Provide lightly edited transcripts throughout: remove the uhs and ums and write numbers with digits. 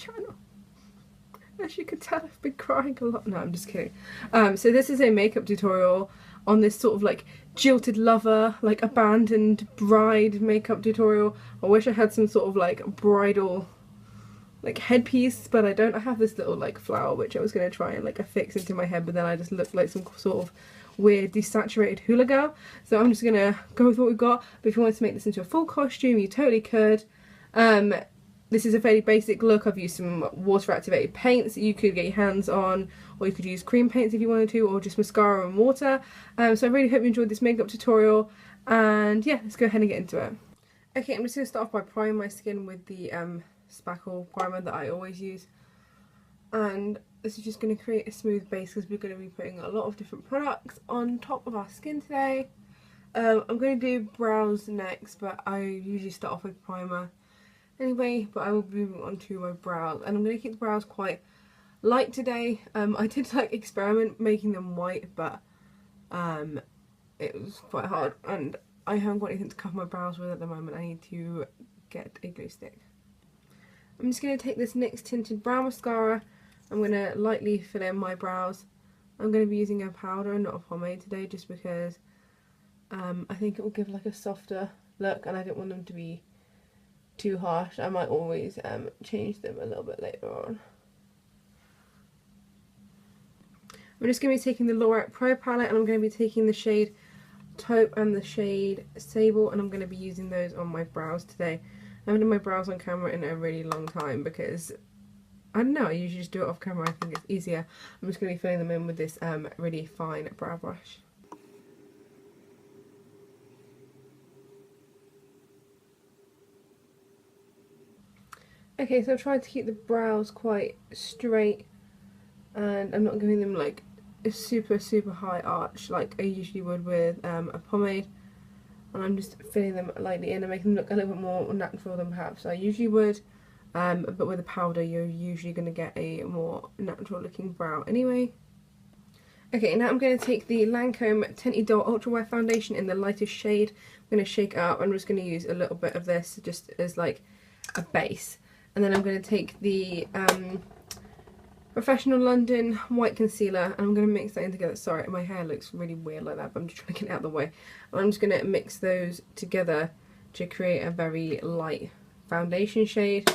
channel. As you can tell, I've been crying a lot. No, I'm just kidding. So this is a makeup tutorial on this sort of like jilted lover, like abandoned bride makeup tutorial. I wish I had some sort of like bridal like headpiece, but I don't. I have this little like flower which I was going to try and like affix into my head, but then I just looked like some sort of weird desaturated hula girl. So I'm just going to go with what we've got. But if you wanted to make this into a full costume, you totally could. This is a fairly basic look. I've used some water activated paints that you could get your hands on, or you could use cream paints if you wanted to, or just mascara and water. So I really hope you enjoyed this makeup tutorial, and yeah, let's go ahead and get into it. Okay, I'm just going to start off by priming my skin with the spackle primer that I always use, and this is just going to create a smooth base because we're going to be putting a lot of different products on top of our skin today. I'm going to do brows next, but I usually start off with primer anyway, but I will be moving on to my brows, and I'm going to keep the brows quite light today. I did like experiment making them white, but it was quite hard, and I haven't got anything to cover my brows with at the moment. I need to get a glue stick. I'm just going to take this NYX Tinted Brow Mascara. I'm going to lightly fill in my brows. I'm going to be using a powder and not a pomade today, just because I think it will give like a softer look, and I don't want them to be too harsh. I might always change them a little bit later on. I'm just going to be taking the Lorac Pro palette, and I'm going to be taking the shade Taupe and the shade Sable, and I'm going to be using those on my brows today. I haven't done my brows on camera in a really long time because, I don't know, I usually just do it off camera. I think it's easier. I'm just going to be filling them in with this really fine brow brush. Okay, so I've tried to keep the brows quite straight, and I'm not giving them like a super high arch like I usually would with a pomade, and I'm just filling them lightly in and making them look a little bit more natural than perhaps I usually would, but with a powder you're usually going to get a more natural looking brow anyway. Okay, now I'm going to take the Lancome Tinty Doll Ultra Wear Foundation in the lightest shade. I'm going to shake it up. I'm just going to use a little bit of this just as like a base. And then I'm going to take the Professional London White Concealer, and I'm going to mix that in together. Sorry, my hair looks really weird like that, but I'm just trying to get it out of the way. And I'm just going to mix those together to create a very light foundation shade.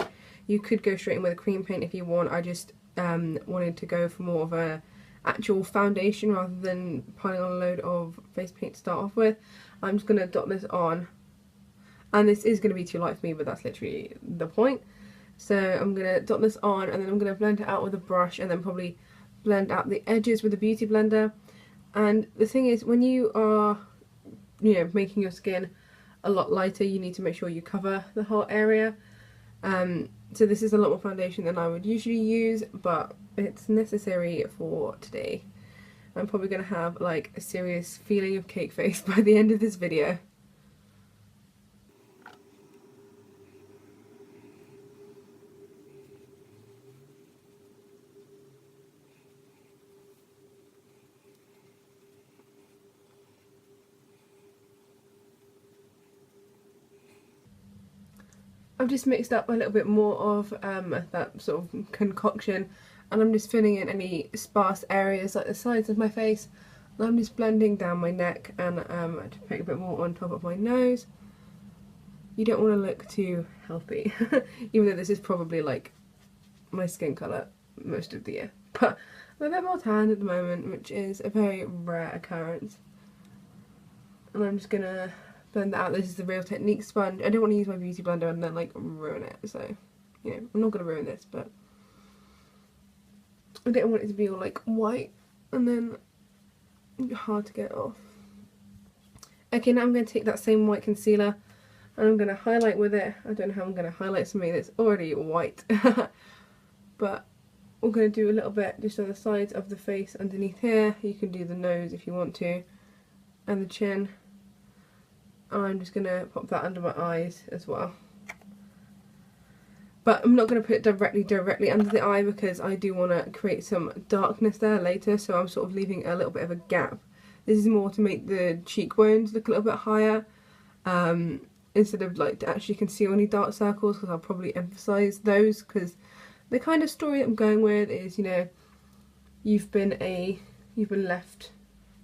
You could go straight in with a cream paint if you want. I just wanted to go for more of a actual foundation rather than piling on a load of face paint to start off with. I'm just going to dot this on, and this is going to be too light for me, but that's literally the point. So I'm going to dot this on, and then I'm going to blend it out with a brush, and then probably blend out the edges with a beauty blender. And the thing is, when you are, you know, making your skin a lot lighter, you need to make sure you cover the whole area. So this is a lot more foundation than I would usually use, but it's necessary for today. I'm probably going to have like a serious feeling of cake face by the end of this video. I've just mixed up a little bit more of that sort of concoction, and I'm just filling in any sparse areas like the sides of my face, and I'm just blending down my neck and to put a bit more on top of my nose. You don't want to look too healthy, even though this is probably like my skin colour most of the year, but I'm a bit more tanned at the moment, which is a very rare occurrence. And I'm just gonna blend that out. This is the Real Technique sponge. I don't want to use my beauty blender and then like ruin it, so you know, I'm not going to ruin this, but I don't want it to be all like white and then hard to get off. Okay, now I'm going to take that same white concealer and I'm going to highlight with it. I don't know how I'm going to highlight something that's already white, but we're going to do a little bit just on the sides of the face underneath here. You can do the nose if you want to, and the chin. I'm just going to pop that under my eyes as well. But I'm not going to put it directly under the eye because I do want to create some darkness there later, so I'm sort of leaving a little bit of a gap. This is more to make the cheekbones look a little bit higher, instead of like to actually conceal any dark circles, because I'll probably emphasise those because the kind of story I'm going with is, you know, you've been left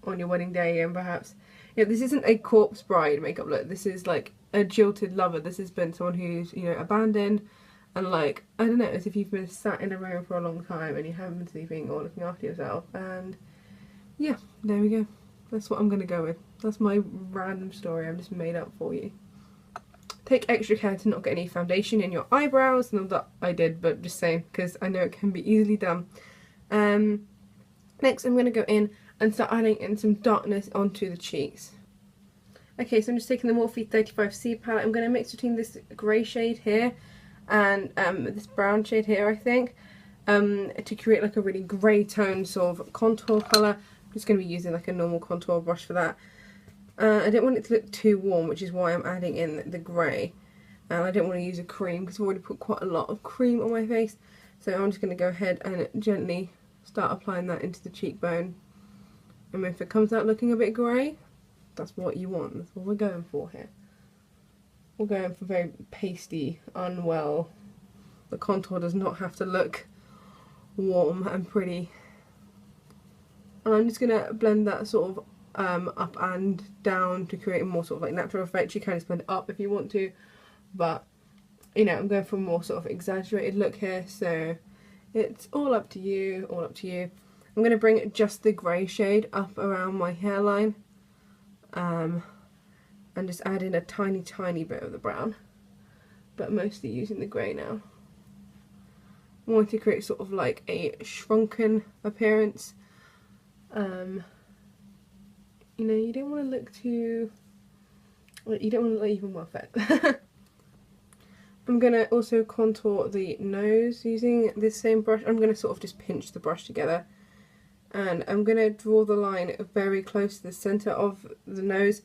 on your wedding day, and perhaps, you know, this isn't a corpse bride makeup look. This is like a jilted lover. This has been someone who's, you know, abandoned, and like, I don't know, as if you've been sat in a room for a long time and you haven't been sleeping or looking after yourself. And yeah, there we go. That's what I'm gonna go with. That's my random story I've just made up for you. Take extra care to not get any foundation in your eyebrows. Not that I did, but just saying, because I know it can be easily done. Next I'm going to go in and start adding in some darkness onto the cheeks. Okay, so I'm just taking the Morphe 35C palette. I'm going to mix between this grey shade here and this brown shade here, I think, to create like a really grey tone sort of contour colour. I'm just going to be using like a normal contour brush for that. I don't want it to look too warm, which is why I'm adding in the grey. And I don't want to use a cream because I've already put quite a lot of cream on my face. So I'm just going to go ahead and gently start applying that into the cheekbone. And if it comes out looking a bit grey, that's what you want. That's what we're going for here. We're going for very pasty, unwell. The contour does not have to look warm and pretty. And I'm just going to blend that sort of up and down to create a more sort of like natural effect. You can just blend it up if you want to, but you know, I'm going for a more sort of exaggerated look here, so it's all up to you, all up to you. I'm going to bring just the grey shade up around my hairline, and just add in a tiny bit of the brown, but mostly using the grey now. I want to create sort of like a shrunken appearance. You know, you don't want to look too, you don't want to look even more fat. I'm going to also contour the nose using this same brush. I'm going to sort of just pinch the brush together, and I'm going to draw the line very close to the centre of the nose,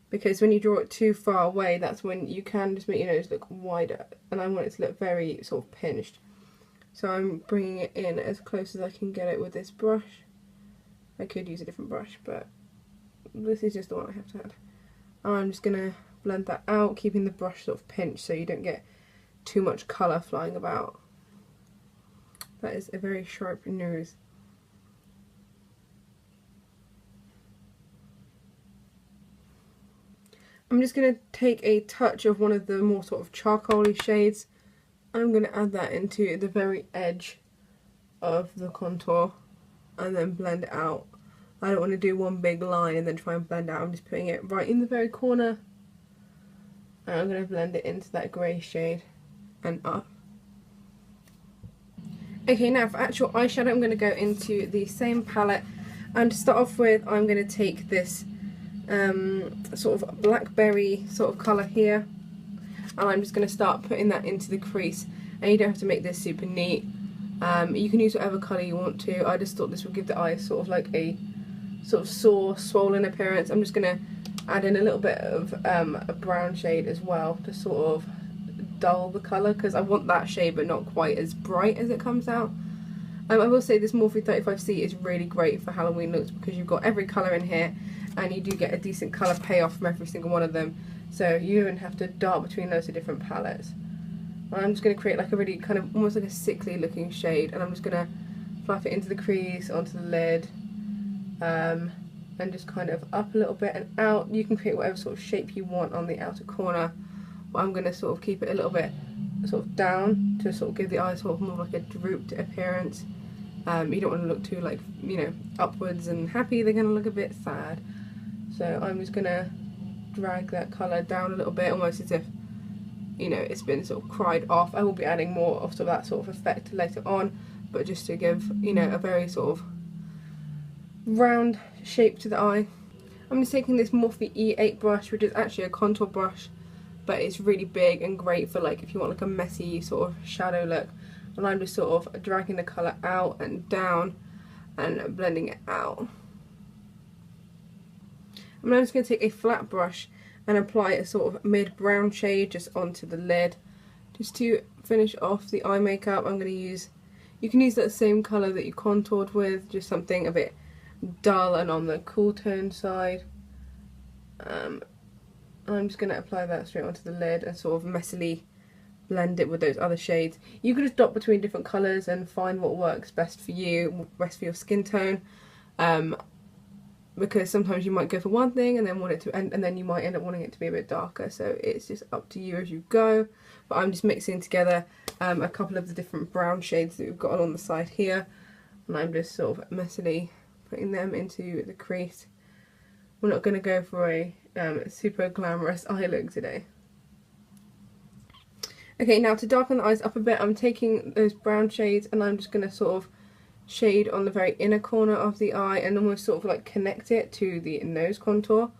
because when you draw it too far away, that's when you can just make your nose look wider, and I want it to look very sort of pinched. So I'm bringing it in as close as I can get it with this brush. I could use a different brush, but this is just the one I have to add. And I'm just going to blend that out, keeping the brush sort of pinched so you don't get too much colour flying about. That is a very sharp nose. I'm just going to take a touch of one of the more sort of charcoaly shades. I'm going to add that into the very edge of the contour and then blend it out. I don't want to do one big line and then try and blend out. I'm just putting it right in the very corner, and I'm going to blend it into that grey shade and up. Okay, now for actual eyeshadow, I'm going to go into the same palette, and to start off with, I'm going to take this sort of blackberry sort of colour here, and I'm just going to start putting that into the crease. And you don't have to make this super neat. You can use whatever colour you want to. I just thought this would give the eye sort of like a sort of sore, swollen appearance. I'm just going to add in a little bit of a brown shade as well to sort of dull the colour, because I want that shade but not quite as bright as it comes out. I will say this Morphe 35C is really great for Halloween looks, because you've got every colour in here and you do get a decent colour payoff from every single one of them, so you don't have to dart between loads of different palettes. And I'm just going to create like a really kind of almost like a sickly looking shade, and I'm just going to fluff it into the crease, onto the lid, and just kind of up a little bit and out. You can create whatever sort of shape you want on the outer corner, but I'm going to sort of keep it a little bit sort of down to sort of give the eye sort of more like a drooped appearance. You don't want to look too like, you know, upwards and happy. They're going to look a bit sad. So I'm just going to drag that colour down a little bit, almost as if, you know, it's been sort of cried off. I will be adding more of that sort of effect later on, but just to give, you know, a very sort of round shape to the eye. I'm just taking this Morphe E8 brush, which is actually a contour brush, but it's really big and great for like if you want like a messy sort of shadow look. And I'm just sort of dragging the colour out and down and blending it out. I'm now just going to take a flat brush and apply a sort of mid-brown shade just onto the lid. Just to finish off the eye makeup, I'm going to use, you can use that same colour that you contoured with, just something a bit dull and on the cool tone side. I'm just going to apply that straight onto the lid and sort of messily blend it with those other shades. You can just dot between different colours and find what works best for you, best for your skin tone. Because sometimes you might go for one thing and then want it to and then you might end up wanting it to be a bit darker, so it's just up to you as you go. But I'm just mixing together a couple of the different brown shades that we've got on the side here, and I'm just sort of messily putting them into the crease. We're not going to go for a super glamorous eye look today. Okay, now to darken the eyes up a bit, I'm taking those brown shades and I'm just going to sort of shade on the very inner corner of the eye and almost sort of like connect it to the nose contour,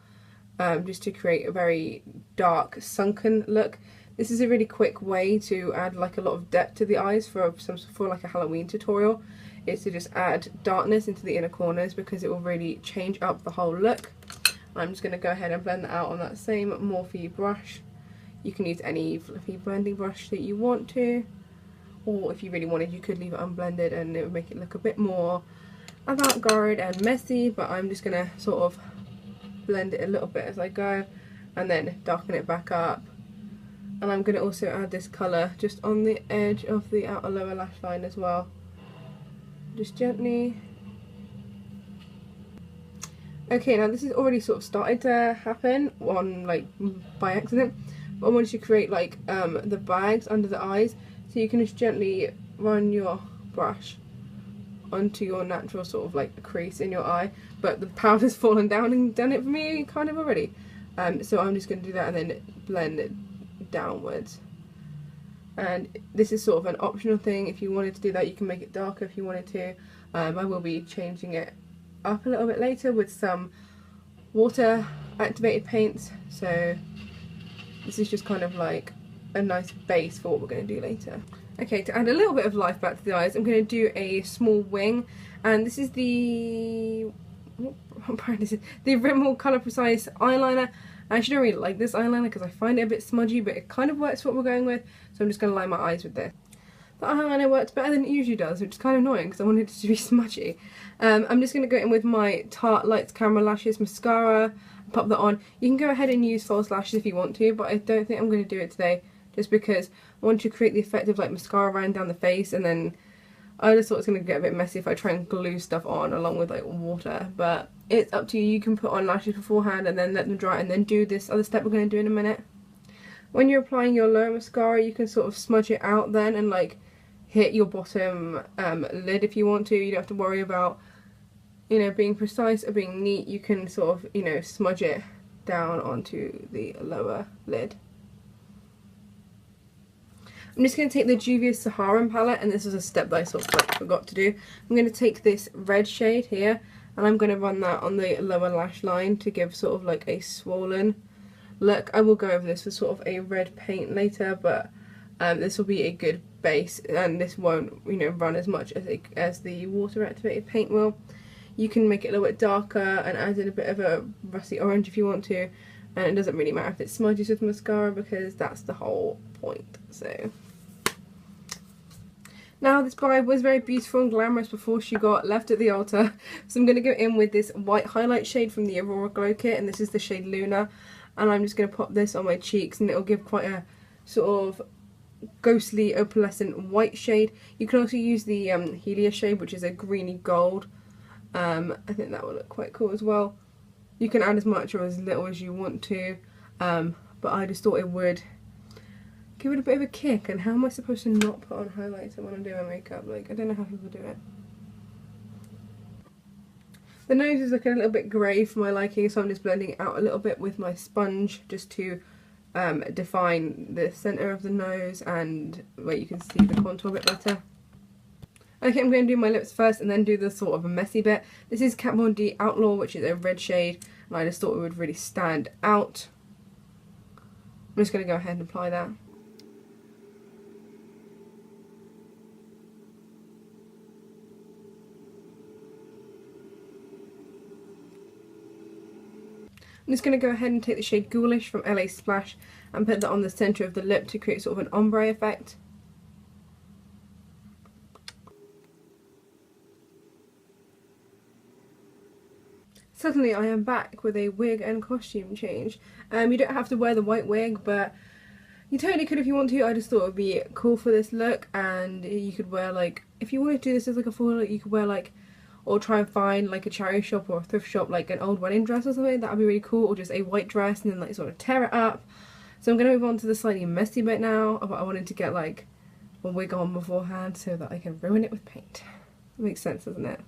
just to create a very dark sunken look. This is a really quick way to add like a lot of depth to the eyes for like a Halloween tutorial, is to just add darkness into the inner corners because it will really change up the whole look. I'm just going to go ahead and blend that out on that same Morphe brush. You can use any fluffy blending brush that you want to, or if you really wanted you could leave it unblended and it would make it look a bit more avant-garde and messy, but I'm just going to sort of blend it a little bit as I go and then darken it back up. And I'm going to also add this colour just on the edge of the outer lower lash line as well, just gently. Okay, now this has already sort of started to happen by accident, but I wanted to create like the bags under the eyes, so you can just gently run your brush onto your natural sort of like crease in your eye, but the powder's fallen down and done it for me kind of already. So I'm just going to do that and then blend it downwards. And this is sort of an optional thing. If you wanted to do that, you can make it darker if you wanted to. I will be changing it up a little bit later with some water activated paints, so this is just kind of like a nice base for what we're going to do later. Okay, to add a little bit of life back to the eyes, I'm going to do a small wing, and this is the, what brand is it? The Rimmel Colour Precise eyeliner. I actually don't really like this eyeliner because I find it a bit smudgy, but it kind of works for what we're going with, so I'm just going to line my eyes with this. The eyeliner works better than it usually does, which is kind of annoying because I wanted it to be smudgy. I'm just going to go in with my Tarte Lights Camera Lashes mascara and pop that on. You can go ahead and use false lashes if you want to, but I don't think I'm going to do it today, just because I want to create the effect of like mascara running down the face, and then I just thought it's going to get a bit messy if I try and glue stuff on along with like water. But it's up to you. You can put on lashes beforehand and then let them dry and then do this other step we're going to do in a minute. When you're applying your lower mascara, you can sort of smudge it out then and like hit your bottom lid if you want to. You don't have to worry about, you know, being precise or being neat. You can sort of, you know, smudge it down onto the lower lid. I'm just going to take the Juvia's Saharan palette, and this is a step that I sort of like forgot to do. I'm going to take this red shade here and I'm going to run that on the lower lash line to give sort of like a swollen look. I will go over this with sort of a red paint later, but this will be a good base, and this won't, you know, run as much as the water activated paint will. You can make it a little bit darker and add in a bit of a rusty orange if you want to, and it doesn't really matter if it smudges with mascara because that's the whole point. So now this bride was very beautiful and glamorous before she got left at the altar, so I'm going to go in with this white highlight shade from the Aurora Glow Kit, and this is the shade Luna, and I'm just going to pop this on my cheeks, and it'll give quite a sort of ghostly opalescent white shade. You can also use the Helia shade, which is a greeny gold. I think that will look quite cool as well. You can add as much or as little as you want to, but I just thought it would give it a bit of a kick. And how am I supposed to not put on highlighter when I'm doing my makeup? Like, I don't know how people do it. The nose is looking a little bit grey for my liking, so I'm just blending it out a little bit with my sponge just to define the centre of the nose and where you can see the contour a bit better. Okay, I'm going to do my lips first and then do the sort of a messy bit. This is Kat Von D Outlaw, which is a red shade, and I just thought it would really stand out. I'm just going to go ahead and apply that. I'm just going to go ahead and take the shade Ghoulish from LA Splash and put that on the centre of the lip to create sort of an ombre effect. Suddenly I am back with a wig and costume change. You don't have to wear the white wig, but You totally could if you want to. I just thought it would be cool for this look, and you could wear like, if you wanted to do this as like a full look, you could wear like, or try and find like a charity shop or a thrift shop like an old wedding dress or something. That would be really cool, or just a white dress and then like sort of tear it up. So I'm going to move on to the slightly messy bit now, but I wanted to get like a wig on beforehand so that I can ruin it with paint. Makes sense, doesn't it?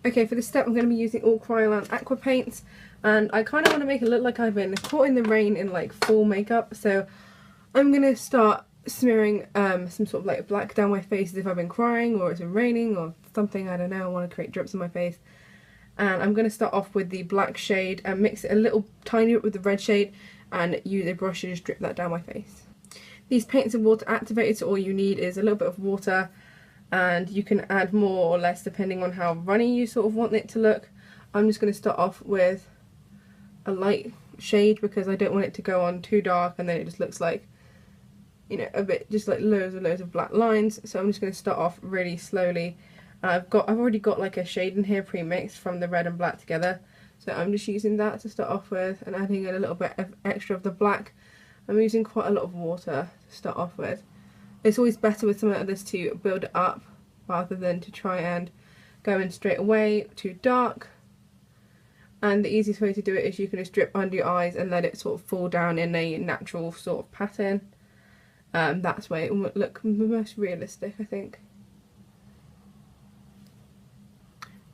Okay, for this step I'm going to be using all Kryolan aqua paints, and I kind of want to make it look like I've been caught in the rain in like full makeup, so I'm going to start smearing some sort of like black down my face as if I've been crying or it's been raining or something, I don't know, I want to create drips on my face. And I'm going to start off with the black shade and mix it a little tiny bit with the red shade and use a brush to just drip that down my face. These paints are water activated, so all you need is a little bit of water, and you can add more or less depending on how runny you sort of want it to look. I'm just going to start off with a light shade because I don't want it to go on too dark and then it just looks like, you know, a bit just like loads of black lines. So I'm just going to start off really slowly. I've already got like a shade in here pre-mixed from the red and black together, so I'm just using that to start off with and adding a little bit of extra of the black. I'm using quite a lot of water to start off with. It's always better with something like this to build it up rather than to try and go in straight away too dark. And the easiest way to do it is you can just drip under your eyes and let it sort of fall down in a natural sort of pattern. That's where it will look the most realistic, I think.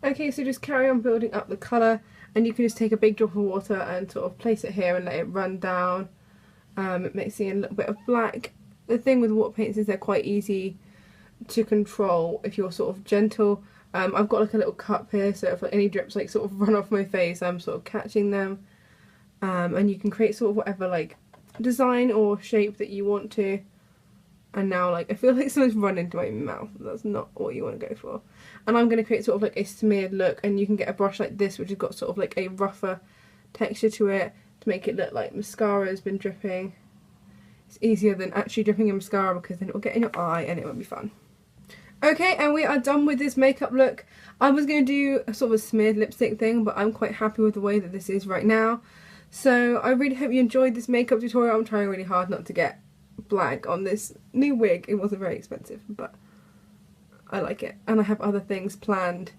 Okay, so just carry on building up the colour, and you can just take a big drop of water and sort of place it here and let it run down, mixing in a little bit of black. The thing with water paints is they're quite easy to control if you're sort of gentle. I've got like a little cup here, so if like any drips like sort of run off my face, I'm sort of catching them. And you can create sort of whatever like design or shape that you want to. And now like I feel like something's run into my mouth. That's not what you want to go for. And I'm going to create sort of like a smeared look, and you can get a brush like this which has got sort of like a rougher texture to it to make it look like mascara has been dripping. It's easier than actually dripping in mascara because then it will get in your eye and it won't be fun. Okay, and we are done with this makeup look. I was going to do a sort of a smeared lipstick thing, but I'm quite happy with the way that this is right now. So I really hope you enjoyed this makeup tutorial. I'm trying really hard not to get black on this new wig. It wasn't very expensive, but I like it. And I have other things planned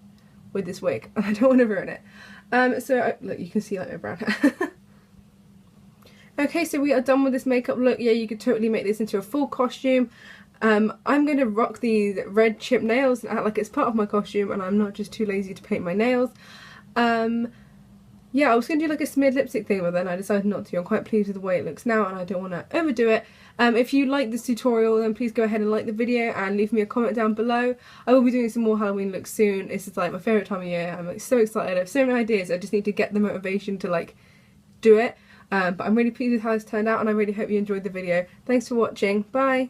with this wig, and I don't want to ruin it. Look, you can see like my brown hair. Okay, so we are done with this makeup look. Yeah, you could totally make this into a full costume. I'm going to rock these red chip nails and act like it's part of my costume, and I'm not just too lazy to paint my nails. Yeah, I was going to do like a smeared lipstick thing, but then I decided not to. I'm quite pleased with the way it looks now, and I don't want to overdo it. If you like this tutorial, then please go ahead and like the video and leave me a comment down below. I will be doing some more Halloween looks soon. This is like my favourite time of year. I'm like so excited. I have so many ideas. I just need to get the motivation to like do it. But I'm really pleased with how it's turned out, and I really hope you enjoyed the video. Thanks for watching. Bye!